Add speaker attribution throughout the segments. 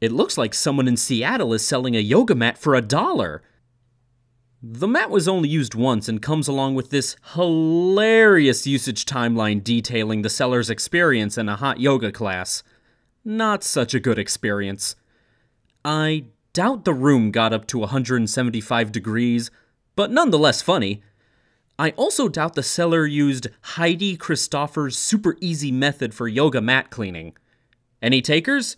Speaker 1: It looks like someone in Seattle is selling a yoga mat for $1. The mat was only used once and comes along with this hilarious usage timeline detailing the seller's experience in a hot yoga class. Not such a good experience. I doubt the room got up to 175 degrees, but nonetheless funny. I also doubt the seller used Heidi Christopher's super easy method for yoga mat cleaning. Any takers?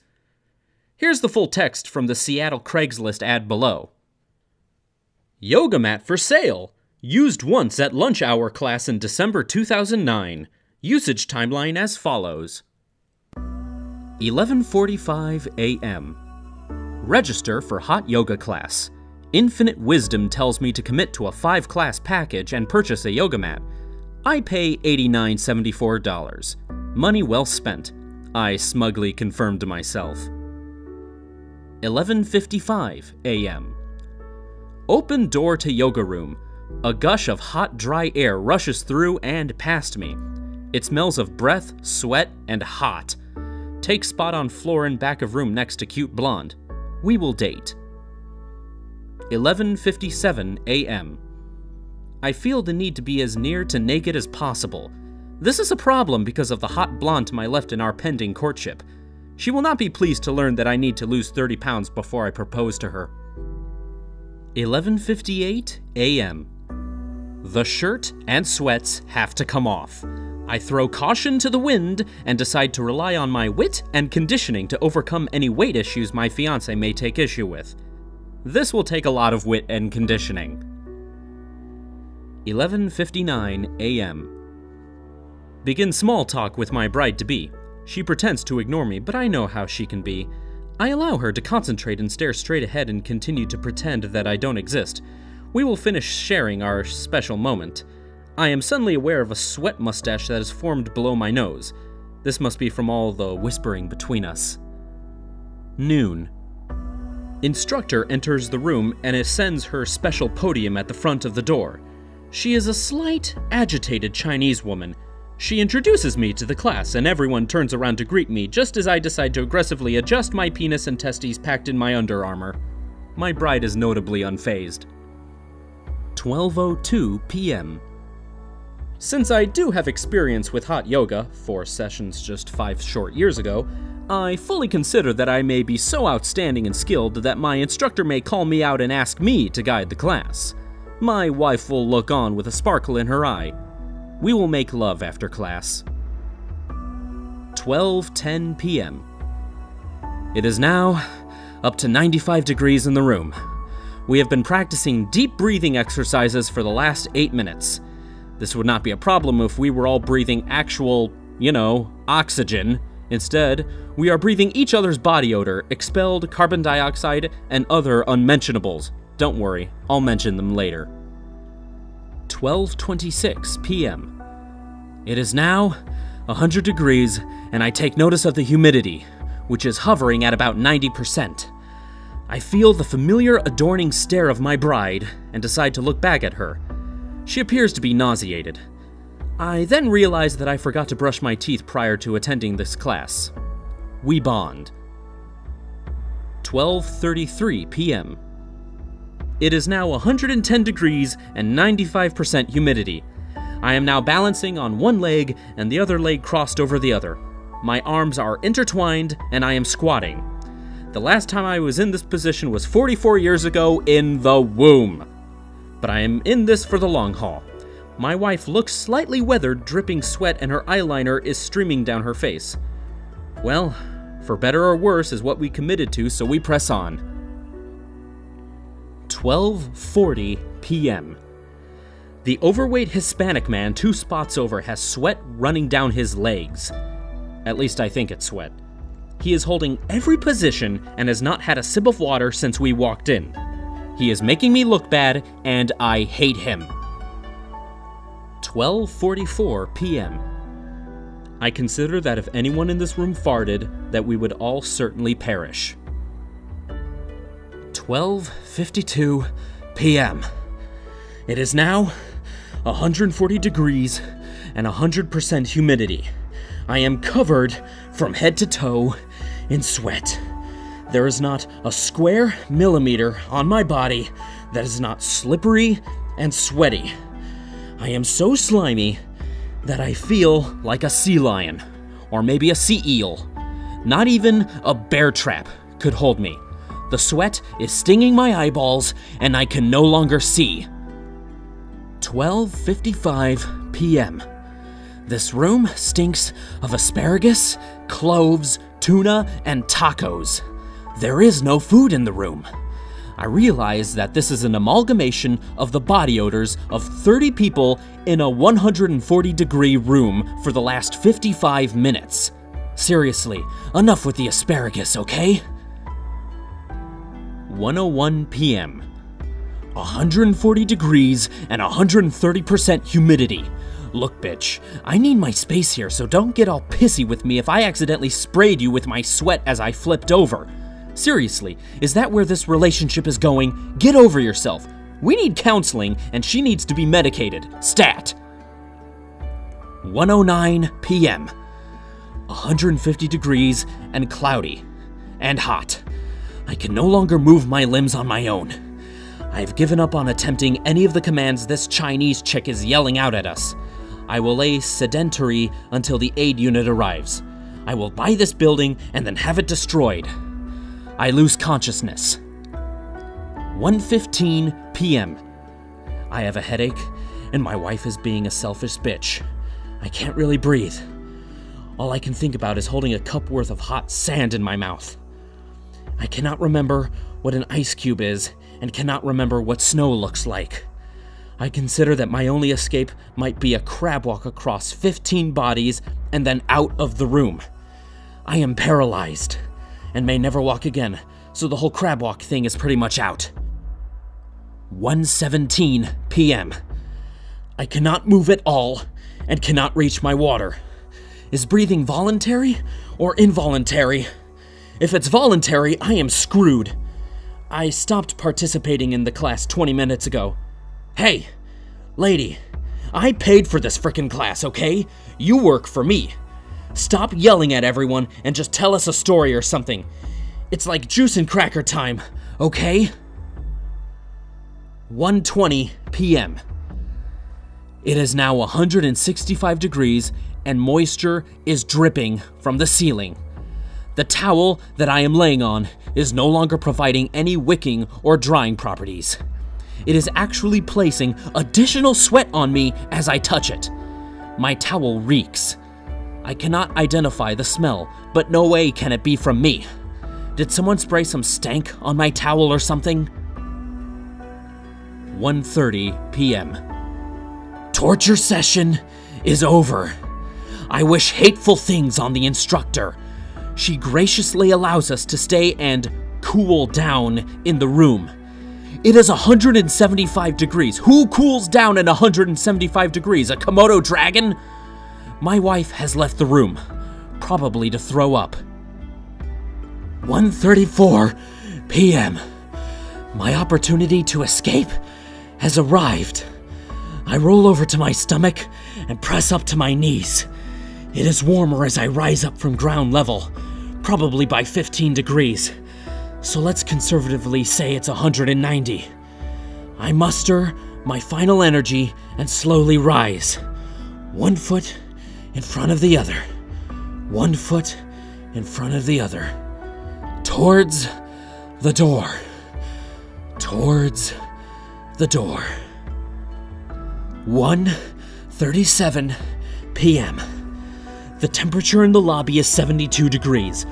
Speaker 1: Here's the full text from the Seattle Craigslist ad below. Yoga mat for sale. Used once at lunch hour class in December 2009. Usage timeline as follows. 11:45 a.m. Register for hot yoga class. Infinite wisdom tells me to commit to a 5-class package and purchase a yoga mat. I pay $89.74. Money well spent, I smugly confirmed to myself. 11:55 a.m. Open door to yoga room. A gush of hot, dry air rushes through and past me. It smells of breath, sweat, and hot. Take spot on floor in back of room next to cute blonde. We will date. 11:57 a.m. I feel the need to be as near to naked as possible. This is a problem because of the hot blonde to my left in our pending courtship. She will not be pleased to learn that I need to lose 30 pounds before I propose to her. 11:58 a.m. The shirt and sweats have to come off. I throw caution to the wind and decide to rely on my wit and conditioning to overcome any weight issues my fiancé may take issue with. This will take a lot of wit and conditioning. 11:59 a.m. Begin small talk with my bride-to-be. She pretends to ignore me, but I know how she can be. I allow her to concentrate and stare straight ahead and continue to pretend that I don't exist. We will finish sharing our special moment. I am suddenly aware of a sweat mustache that is formed below my nose. This must be from all the whispering between us. Noon. Instructor enters the room and ascends her special podium at the front of the door. She is a slight, agitated Chinese woman. She introduces me to the class, and everyone turns around to greet me just as I decide to aggressively adjust my penis and testes packed in my Under Armour. My bride is notably unfazed. 12:02 p.m. Since I do have experience with hot yoga, 4 sessions just 5 short years ago, I fully consider that I may be so outstanding and skilled that my instructor may call me out and ask me to guide the class. My wife will look on with a sparkle in her eye. We will make love after class. 12:10 p.m. It is now up to 95 degrees in the room. We have been practicing deep breathing exercises for the last 8 minutes. This would not be a problem if we were all breathing actual, oxygen. Instead, we are breathing each other's body odor, expelled carbon dioxide, and other unmentionables. Don't worry, I'll mention them later. 12:26 p.m. It is now 100 degrees, and I take notice of the humidity, which is hovering at about 90%. I feel the familiar adorning stare of my bride and decide to look back at her. She appears to be nauseated. I then realize that I forgot to brush my teeth prior to attending this class. We bond. 12:33 p.m. It is now 110 degrees and 95% humidity. I am now balancing on one leg and the other leg crossed over the other. My arms are intertwined and I am squatting. The last time I was in this position was 44 years ago in the womb. But I am in this for the long haul. My wife looks slightly weathered, dripping sweat, and her eyeliner is streaming down her face. Well, for better or worse is what we committed to, so we press on. 12:40 p.m. The overweight Hispanic man 2 spots over has sweat running down his legs. At least I think it's sweat. He is holding every position and has not had a sip of water since we walked in. He is making me look bad, and I hate him. 12:44 p.m. I consider that if anyone in this room farted, that we would all certainly perish. 12:52 p.m. It is now 140 degrees and 100% humidity. I am covered from head to toe in sweat. There is not a square millimeter on my body that is not slippery and sweaty. I am so slimy that I feel like a sea lion, or maybe a sea eel. Not even a bear trap could hold me. The sweat is stinging my eyeballs, and I can no longer see. 12:55 p.m. This room stinks of asparagus, cloves, tuna, and tacos. There is no food in the room. I realize that this is an amalgamation of the body odors of 30 people in a 140-degree room for the last 55 minutes. Seriously, enough with the asparagus, okay? 1:01 p.m. 140 degrees and 130% humidity. Look, bitch, I need my space here, so don't get all pissy with me if I accidentally sprayed you with my sweat as I flipped over. Seriously, is that where this relationship is going? Get over yourself. We need counseling, and she needs to be medicated. Stat. 1:09 p.m. 150 degrees and cloudy. And hot. I can no longer move my limbs on my own. I've given up on attempting any of the commands this Chinese chick is yelling out at us. I will lay sedentary until the aid unit arrives. I will buy this building and then have it destroyed. I lose consciousness. 1:15 p.m. I have a headache, and my wife is being a selfish bitch. I can't really breathe. All I can think about is holding a cup worth of hot sand in my mouth. I cannot remember what an ice cube is, and cannot remember what snow looks like. I consider that my only escape might be a crab walk across 15 bodies and then out of the room. I am paralyzed, and may never walk again, so the whole crab walk thing is pretty much out. 1:17 p.m. I cannot move at all, and cannot reach my water. Is breathing voluntary or involuntary? If it's voluntary, I am screwed. I stopped participating in the class 20 minutes ago. Hey, lady, I paid for this frickin' class, okay? You work for me. Stop yelling at everyone and just tell us a story or something. It's like juice and cracker time, okay? 1:20 p.m. It is now 165 degrees and moisture is dripping from the ceiling. The towel that I am laying on is no longer providing any wicking or drying properties. It is actually placing additional sweat on me as I touch it. My towel reeks. I cannot identify the smell, but no way can it be from me. Did someone spray some stank on my towel or something? 1:30 p.m. Torture session is over. I wish hateful things on the instructor. She graciously allows us to stay and cool down in the room. It is 175 degrees. Who cools down at 175 degrees? A Komodo dragon? My wife has left the room, probably to throw up. 1:34 p.m. My opportunity to escape has arrived. I roll over to my stomach and press up to my knees. It is warmer as I rise up from ground level, probably by 15 degrees. So let's conservatively say it's 190. I muster my final energy and slowly rise. 1 foot in front of the other. 1 foot in front of the other. Towards the door. Towards the door. 1:37 p.m. The temperature in the lobby is 72 degrees.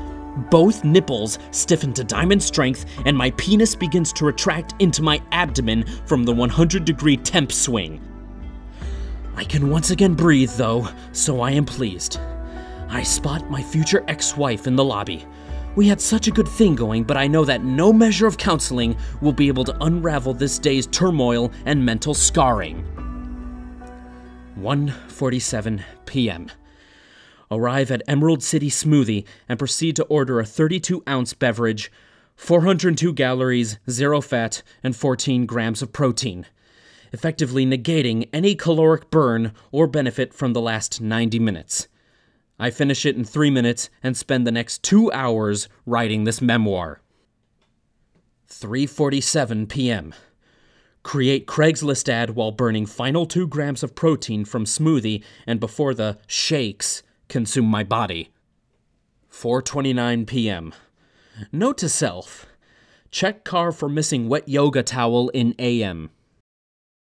Speaker 1: Both nipples stiffen to diamond strength, and my penis begins to retract into my abdomen from the 100-degree temp swing. I can once again breathe, though, so I am pleased. I spot my future ex-wife in the lobby. We had such a good thing going, but I know that no measure of counseling will be able to unravel this day's turmoil and mental scarring. 1:47 p.m. Arrive at Emerald City Smoothie and proceed to order a 32-ounce beverage, 402 calories, 0 fat, and 14 grams of protein, effectively negating any caloric burn or benefit from the last 90 minutes. I finish it in 3 minutes and spend the next 2 hours writing this memoir. 3:47 p.m. Create Craigslist ad while burning final 2 grams of protein from smoothie and before the shakes consume my body. 4:29 p.m. Note to self. Check car for missing wet yoga towel in AM.